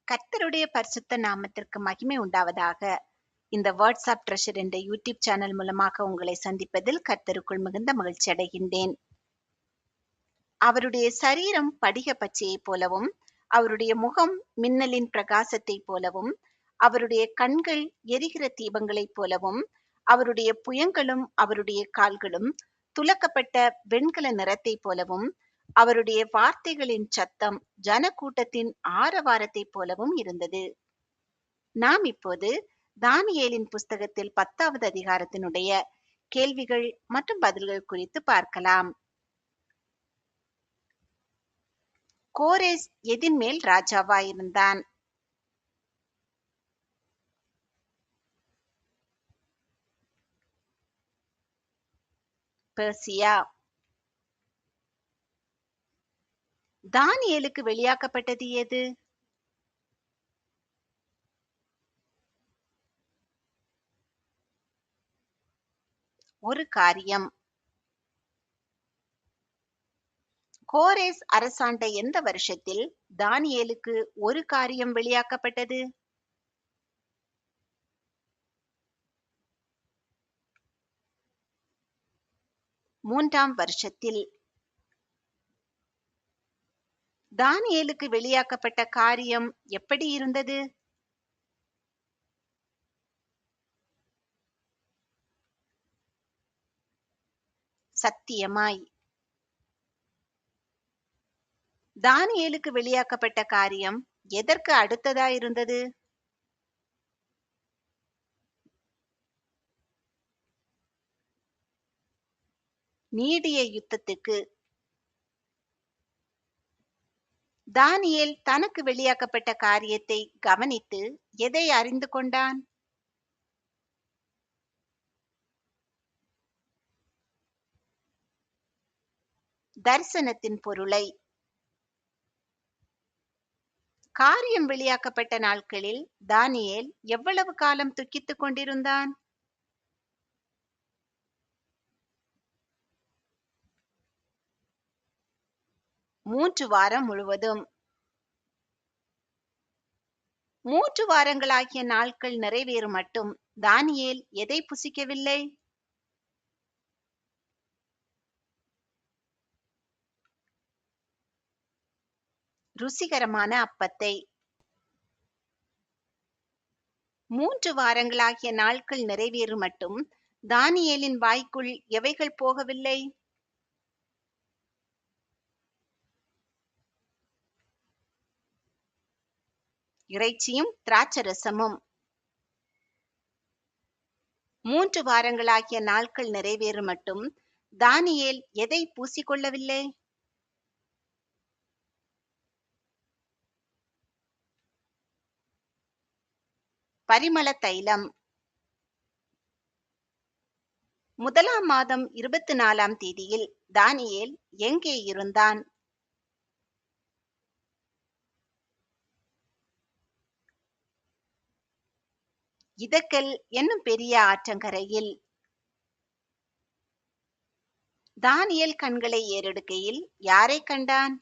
கர்த்தருடைய பரிசுத்த நாமத்திற்கு மகிமை உண்டாவதாக. இந்த வாட்ஸ்அப் ட்ரெஷர் என்ற யூடியூப் சேனல் மூலமாக உங்களை சந்திப்பதில் கர்த்தருக்குள் மிகுந்த மகிழ்ச்சி அடைகின்றேன். அவருடைய சரீரம் படிக பச்சையைப் போலவும், அவருடைய முகம் மின்னலின் பிரகாசத்தைப் போலவும், அவருடைய கண்கள் எரிகிற தீபங்களைப் போலவும், அவருடைய புயங்களும் அவருடைய கால்களும் துலக்கப்பட்ட வெண்கல நிறத்தைப் போலவும், அவருடைய வார்த்தைகளின் சத்தம் ஜனக்கூட்டத்தின் ஆரவாரத்தைப் போலவும் இருந்தது. நாம் இப்போது தானியேலின் புஸ்தகத்தில் 10வது அதிகாரத்தினுடைய கேள்விகள் மற்றும் பதில்கள் குறித்து பார்க்கலாம். கோரேஸ் எதின் மேல் ராஜாவாயிருந்தான்? பெர்சியா. தானியேலுக்கு வெளியாக்கப்பட்டது எது? ஒரு காரியம். கோரேஸ் அரசாண்ட எந்த வருஷத்தில் தானியேலுக்கு ஒரு காரியம் வெளியாக்கப்பட்டது? மூன்றாம் வருஷத்தில். தானியேலுக்கு வெளியாக்கப்பட்ட காரியம் எப்படி இருந்தது? சத்தியமாய். தானியேலுக்கு வெளியாக்கப்பட்ட காரியம் எதற்கு அடுத்ததாயிருந்தது? நீடிய யுத்தத்துக்கு. தானியேல் தனக்கு வெளியாக்கப்பட்ட காரியத்தை கவனித்து எதை அறிந்து கொண்டான்? தரிசனத்தின் பொருளை. காரியம் வெளியாக்கப்பட்ட நாட்களில் தானியேல் எவ்வளவு காலம் துக்கித்துக் கொண்டிருந்தான்? 3 வாரம் முழுவதும். 3 வாரங்களாகிய நாட்கள் நிறைவேறும் மட்டும் தானியேல் எதை புசிக்கவில்லை? ருசிகரமான அப்பத்தை. 3 வாரங்களாகிய நாட்கள் நிறைவேறும் மட்டும் தானியேலின் வாய்க்குள் எவைகள் போகவில்லை? இறைச்சியும் திராட்சரசமும். 3 வாரங்களாகிய நாட்கள் நிறைவேறும் மட்டும் தானியேல் எதை பூசிக்கொள்ளவில்லை? பரிமள தைலம். 1ஆம் மாதம் 24ஆம் தேதியில் தானியேல் எங்கே இருந்தான்? இதக்கல் என்னும் பெரிய ஆற்றங்கரையில். தானியேல் கண்களை ஏறெடுக்கையில் யாரை கண்டான்?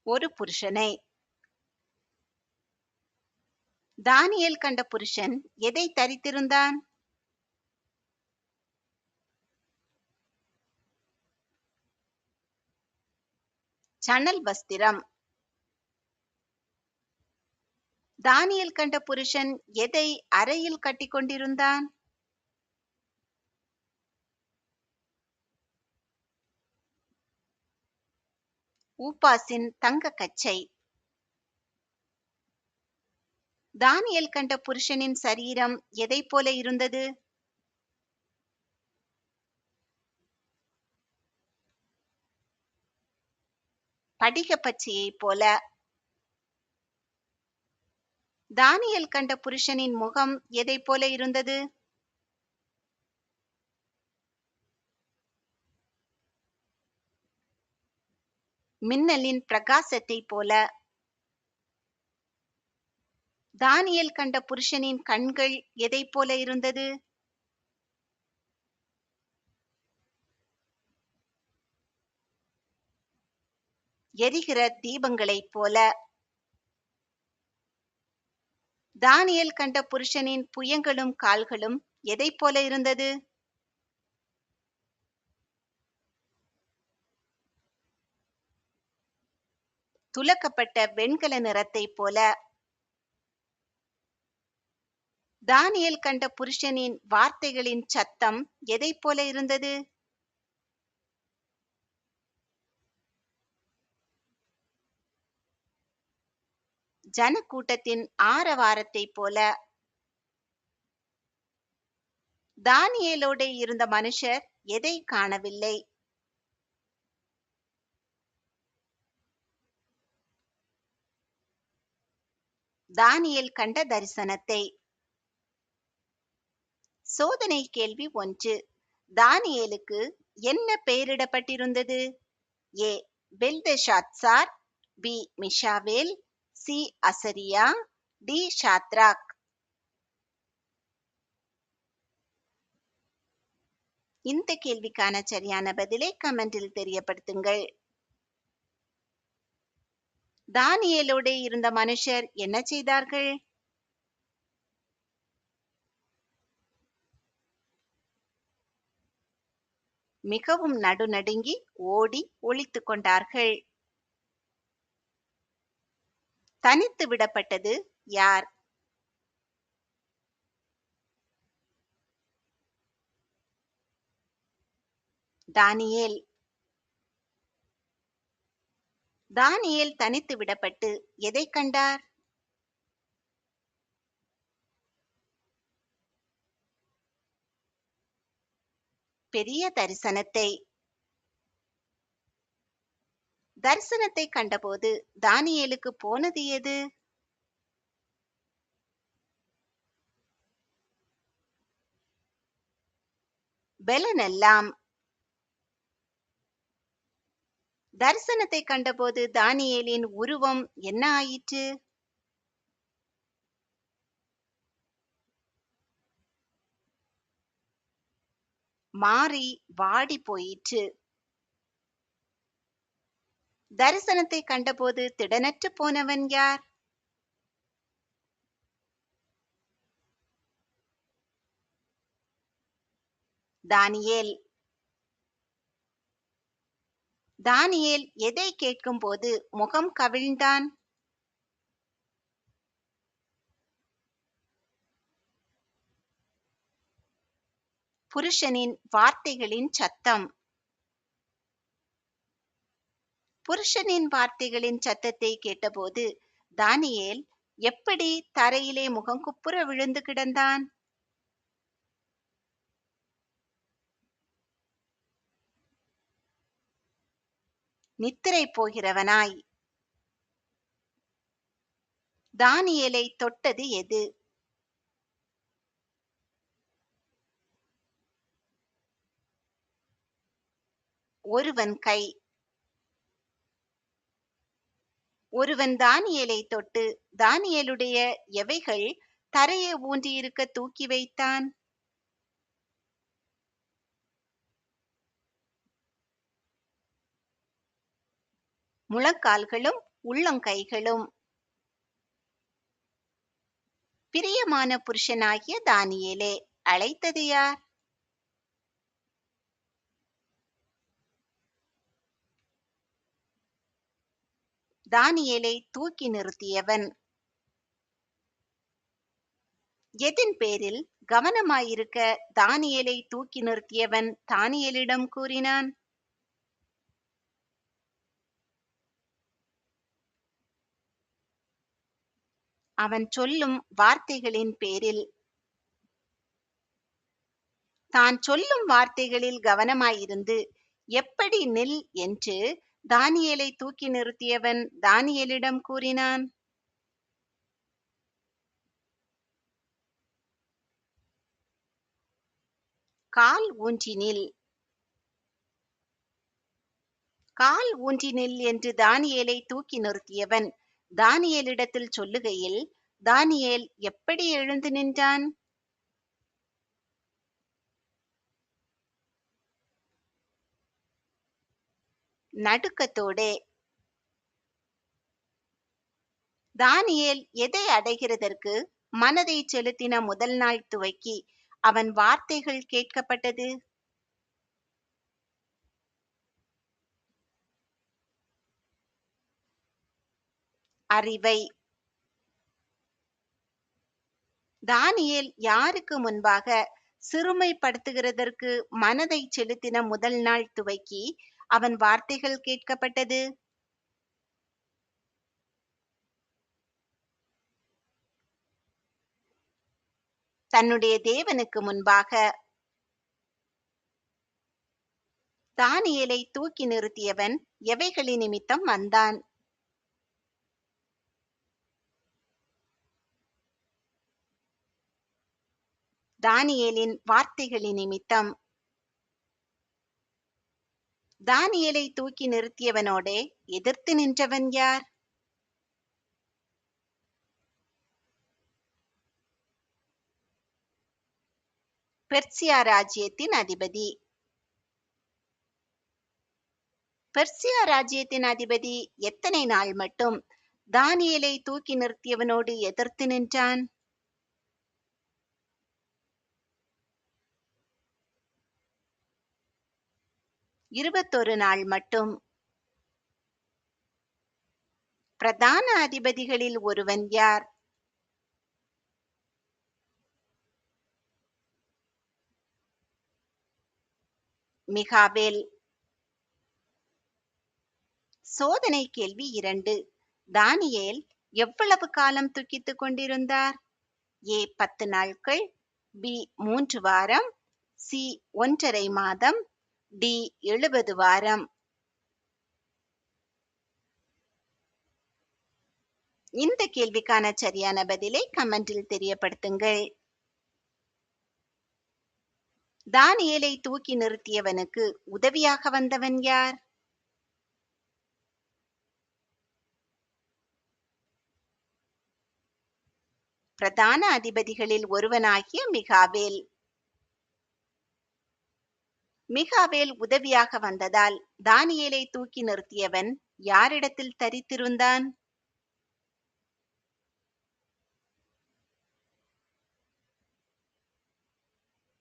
ஒரு புருஷனை. தானியேல் கண்ட புருஷன் எதை தரித்திருந்தான்? சணல் வஸ்திரம். தானியேல் கண்ட புருஷன் எதை அறையில் கட்டிக்கொண்டிருந்தான்? ஊப்பாசின் தங்க கச்சை. தானியேல் கண்ட புருஷனின் சரீரம் எதை போல இருந்தது? படிக பச்சையை போல. தானியேல் கண்ட புருஷனின் முகம் எதை போல இருந்தது? மின்னலின் பிரகாசத்தை போல. தானியேல் கண்ட புருஷனின் கண்கள் எதை போல இருந்தது? எரிகிற தீபங்களைப் போல. தானியேல் கண்ட புருஷனின் புயங்களும் கால்களும் எதைப் போல இருந்தது? துலக்கப்பட்ட வெண்கல நிறத்தைப் போல. தானியேல் கண்ட புருஷனின் வார்த்தைகளின் சத்தம் எதைப் போல இருந்தது? ஜனக்கூட்டத்தின் ஆரவாரத்தைப் போல. தானியேலோடே இருந்த மனுஷர் எதை காணவில்லை? தானியேல் கண்ட தரிசனத்தை. சோதனை கேள்வி 1. தானியேலுக்கு என்ன பெயரிடப்பட்டிருந்தது? ஏ பெல்தெஷாத்சார், பி மிஷாவேல், சி அசரியா, டி ஷாத்ராக். இந்த கேள்விக்கான சரியான பதிலை கமெண்டில் தெரியப்படுத்துங்கள். தானியேலோடே இருந்த மனுஷர் என்ன செய்தார்கள்? மிகவும் நடுநடுங்கி ஓடி ஒளித்துக் கொண்டார்கள். தனித்து விடப்பட்டது யார்? தானியேல். தானியேல் தனித்து விடப்பட்டு எதை கண்டார்? பெரிய தரிசனத்தை. தரிசனத்தை கண்டபோது தானியேலுக்கு போனது எது? பெலனெல்லாம். தரிசனத்தை கண்டபோது தானியேலின் உருவம் என்ன ஆயிற்று? மாறி வாடி போயிற்று. தரிசனத்தை கண்டபோது திடனற்று போனவன் யார்? தானியேல். தானியேல் எதை கேட்கும்போது முகம் கவிழ்ந்தான்? புருஷனின் வார்த்தைகளின் சத்தம். புருஷனின் வார்த்தைகளின் சத்தத்தை கேட்டபோது தானியேல் எப்படி தரையிலே முகங்குப்புற விழுந்து கிடந்தான்? நித்திரை போகிறவனாய். தானியேலை தொட்டது எது? ஒருவன் கை. ஒருவன் தானியேலை தொட்டு தானியேலுடைய எவைகள் தரையை ஊன்றியிருக்க தூக்கி வைத்தான்? முழங்கால்களும் உள்ளங்கைகளும். பிரியமான புருஷனாகிய தானியேலே, அழைத்தது யார்? தானியேலை தூக்கி நிறுத்தியவன். எதின் பேரில் கவனமாயிருக்க தானியேலை தூக்கி நிறுத்தியவன் தானியேலிடம் கூறினான்? அவன் சொல்லும் வார்த்தைகளின் பேரில். தான் சொல்லும் வார்த்தைகளில் கவனமாயிருந்து எப்படி நில் என்று தானியேலை தூக்கி நிறுத்தியவன் தானியேலிடம் கூறினான்? கால் ஊன்றி நில். கால் ஊன்றி நில் என்று தானியேலை தூக்கி நிறுத்தியவன் தானியேலிடத்தில் சொல்லுகையில் தானியேல் எப்படி எழுந்து நின்றான்? நடுக்கத்தோடே. தானியேல் எதை அடைகிறதற்கு மனதை செலுத்தின முதல் நாள் துவக்கி அவன் வார்த்தைகள் கேட்கப்பட்டது? அறிவை. தானியேல் யாருக்கு முன்பாக சிறுமைப்படுத்துகிறதற்கு மனதை செலுத்தின முதல் நாள் துவக்கி அவன் வார்த்தைகள் கேட்கப்பட்டது? தன்னுடைய தேவனுக்கு முன்பாக. தானியேலை தூக்கி நிறுத்தியவன் எவைகளின் நிமித்தம் வந்தான்? தானியேலின் வார்த்தைகளின் நிமித்தம். தானியேலை தூக்கி நிறுத்தியவனோடே எதிர்த்து நின்றவன் யார்? பெர்சியா ராஜ்யத்தின் அதிபதி. பெர்சியா ராஜ்யத்தின் அதிபதி எத்தனை நாள் மட்டும் தானியேலை தூக்கி நிறுத்தியவனோடு எதிர்த்து நின்றான்? 21 நாள் மட்டும். பிரதான அதிபதிகளில் ஒருவன் யார்? மிகாவேல். சோதனை கேள்வி 2. தானியேல் எவ்வளவு காலம் துக்கித்துக் கொண்டிருந்தார்? ஏ 10 நாட்கள், பி 3 வாரம், சி 1.5 மாதம், டி 70 வாரம். இந்த கேள்விக்கான சரியான பதிலை கமெண்டில் தெரியப்படுத்துங்கள். தானியேலை தூக்கி நிறுத்தியவனுக்கு உதவியாக வந்தவன் யார்? பிரதான அதிபதிகளில் ஒருவனாகிய மிகாவேல். மிகாவேல் உதவியாக வந்ததால் தானியேலை தூக்கி நிறுத்தியவன் யாரிடத்தில் தரித்திருந்தான்?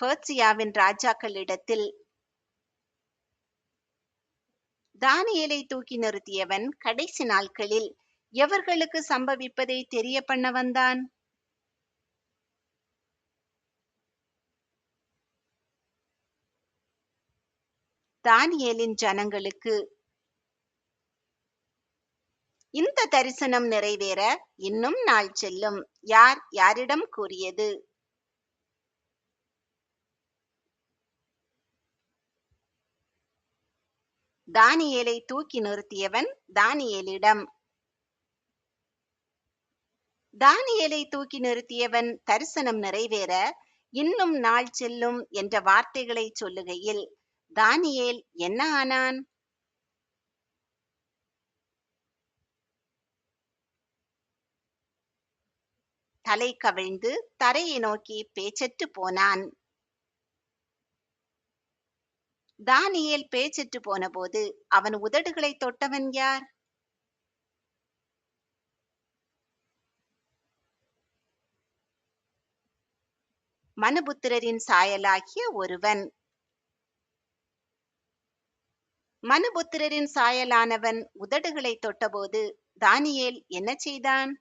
பெர்சியாவின் ராஜாக்களிடத்தில். தானியேலை தூக்கி நிறுத்தியவன் கடைசி நாட்களில் எவர்களுக்கு சம்பவிப்பதை தெரிய பண்ண வந்தான்? தானியேலின் ஜனங்களுக்கு. இந்த தரிசனம் நிறைவேற இன்னும் நாள் செல்லும். யார் யாரிடம் கூறியது? தானியேலை தூக்கி நிறுத்தியவன் தானியேலிடம். தானியேலை தூக்கி நிறுத்தியவன் தரிசனம் நிறைவேற இன்னும் நாள் செல்லும் என்ற வார்த்தைகளை சொல்லுகையில் தானியேல் என்ன ஆனான்? தலை கவிழ்ந்து தரையை நோக்கி பேச்சற்று போனான். தானியேல் பேச்சற்று போனபோது அவன் உதடுகளை தொட்டவன் யார்? மனுபுத்திரரின் சாயலாகிய ஒருவன். மனுபுத்திரரின் சாயலானவன் உதடுகளை தொட்டபோது தானியேல் என்ன செய்தான்?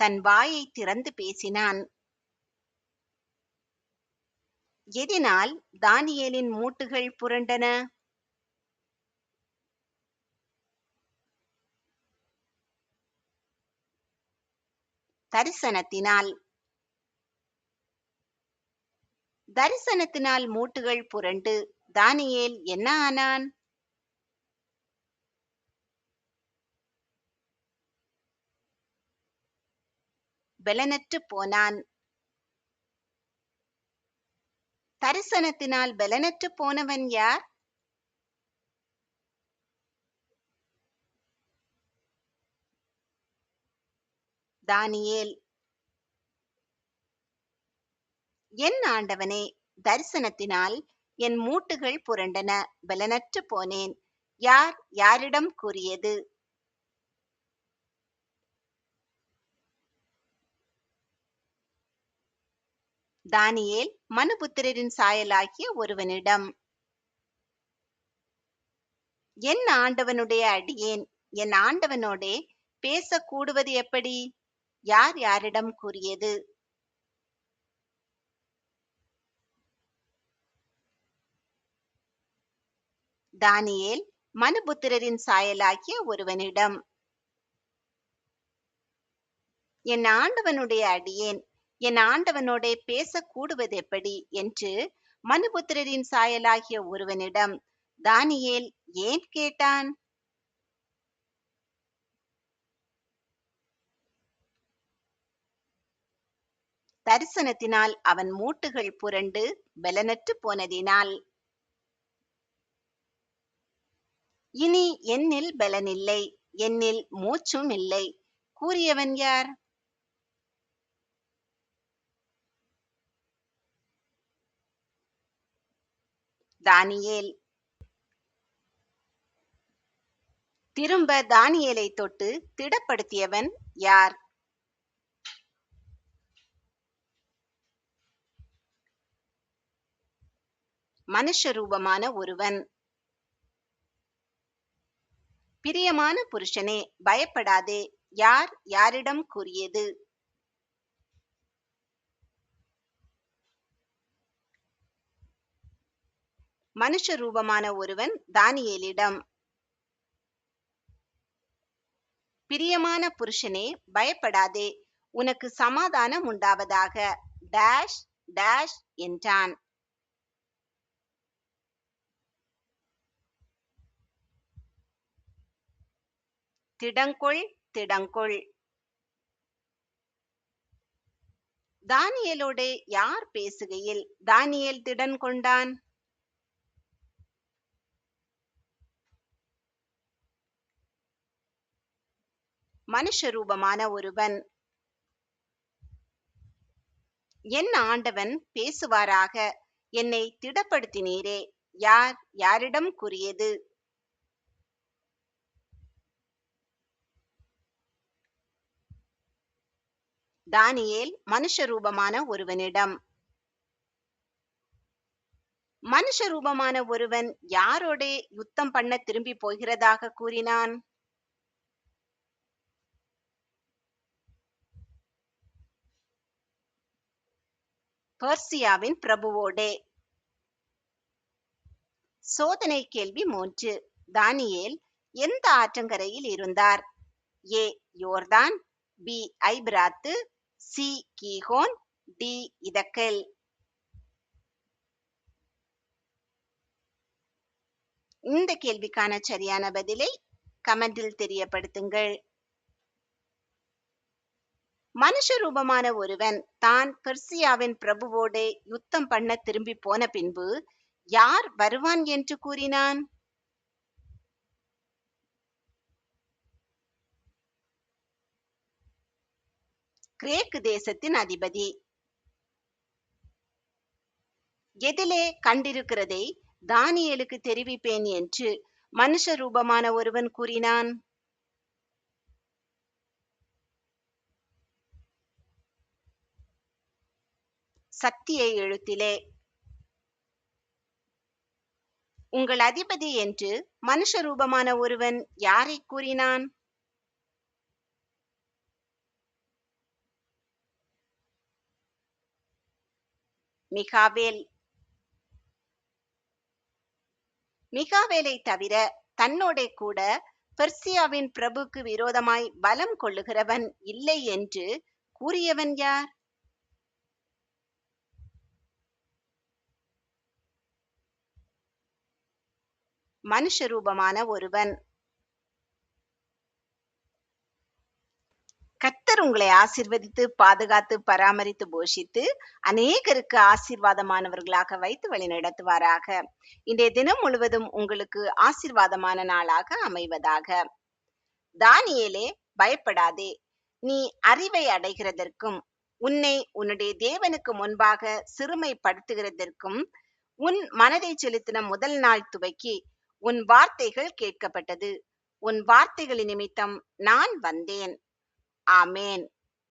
தன் வாயை திறந்து பேசினான். எதினால் தானியேலின் மூட்டுகள் புரண்டன? தரிசனத்தினால். தரிசனத்தினால் மூட்டுகள் புரண்டு தானியேல் என்ன ஆனான்? பெலனற்று போனான். தரிசனத்தினால் பெலனற்று போனவன் யார்? தானியேல். என் ஆண்டவனே, தரிசனத்தினால் என் மூட்டுகள் புரண்டன, பலனற்று போனேன். யார் யாரிடம் கூறியது? தானியேல் மனுபுத்திரரின் சாயலாகிய ஒருவனிடம், என் ஆண்டவனுடைய அடியேன் என் ஆண்டவனோடே பேசக் கூடுவது எப்படி? யார் யாரிடம் கூறியது? தானியேல் மனுபுத்திரரின் சாயலாகிய ஒருவனிடம், என் ஆண்டவனுடைய அடியேன் என் ஆண்டவனோடே பேசக் கூடுவது எப்படி என்று மனுபுத்திரரின் சாயலாகிய ஒருவனிடம் தானியேல் ஏன் கேட்டான்? தரிசனத்தினால் அவன் மூட்டுகள் புரண்டு பலனற்று போனதினால். இனி என்னில் பலனில்லை, என்னில் மூச்சும் இல்லை. கூறியவன் யார்? தானியேல். திரும்ப தானியேலை தொட்டு திடப்படுத்தியவன் யார்? மனுஷ ரூபமான ஒருவன். பிரியமான புருஷனே, பயப்படாதே. யார் யாரிடம் கூறியது? மனுஷ ரூபமான ஒருவன் தானியேலிடம், பிரியமான புருஷனே, பயப்படாதே, உனக்கு சமாதானம் உண்டாவதாக டேஷ் டேஷ் என்றான். திடங்கொள் திடங்கொள். தானியேலோடு யார் பேசுகையில் தானியேல் திடன் கொண்டான்? மனுஷ ரூபமான ஒருவன். என் ஆண்டவன் பேசுவாராக, என்னை திடப்படுத்தினீரே. யார் யாரிடம் கூறியது? தானியேல் மனுஷ ரூபமான ஒருவனிடம். மனுஷ ரூபமான ஒருவன் யாரோடே யுத்தம் பண்ண திரும்பி போகிறதாக கூறினான்? பெர்சியாவின் பிரபுவோடே. சோதனை கேள்வி 3. தானியேல் எந்த ஆற்றங்கரையில் இருந்தார்? ஏ யோர்தான், பி ஐபிராத்து, சி கீகோன், டி இதக்கல். இந்த கேள்விக்கான சரியான பதிலை கமெண்டில் தெரியப்படுத்துங்கள். மனுஷ ரூபமான ஒருவன் தான் பெர்சியாவின் பிரபுவோடு யுத்தம் பண்ண திரும்பி போன பின்பு யார் வருவான் என்று கூறினான்? கிரேக்கு தேசத்தின் அதிபதி. எதிலே கண்டிருக்கிறதை தானியேலுக்கு தெரிவிப்பேன் என்று மனுஷ ரூபமான ஒருவன் கூறினான்? சத்திய எழுத்திலே. உங்கள் அதிபதி என்று மனுஷ ரூபமான ஒருவன் யாரை கூறினான்? மிகாவேல். மிகாவேலை தவிர தன்னோடே கூட பெர்சியாவின் பிரபுக்கு விரோதமாய் பலம் கொள்ளுகிறவன் இல்லை என்று கூறியவன் யார்? மனுஷ ரூபமான ஒருவன். கர்த்தர் உங்களை ஆசீர்வதித்து பாதுகாத்து பராமரித்து போஷித்து அநேகருக்கு ஆசீர்வாதமானவர்களாக வைத்து வழி நடத்துவாராக. இன்றைய தினம் முழுவதும் உங்களுக்கு ஆசீர்வாதமான நாளாக அமைவதாக. தானியேலே, பயப்படாதே. நீ அறிவை அடைகிறதற்கும் உன்னை உன்னுடைய தேவனுக்கு முன்பாக சிறுமைப்படுத்துகிறதற்கும் உன் மனதை செலுத்தின முதல் நாள் துவக்கி உன் வார்த்தைகள் கேட்கப்பட்டது. உன் வார்த்தைகளின் நிமித்தம் நான் வந்தேன். ஆமேன்.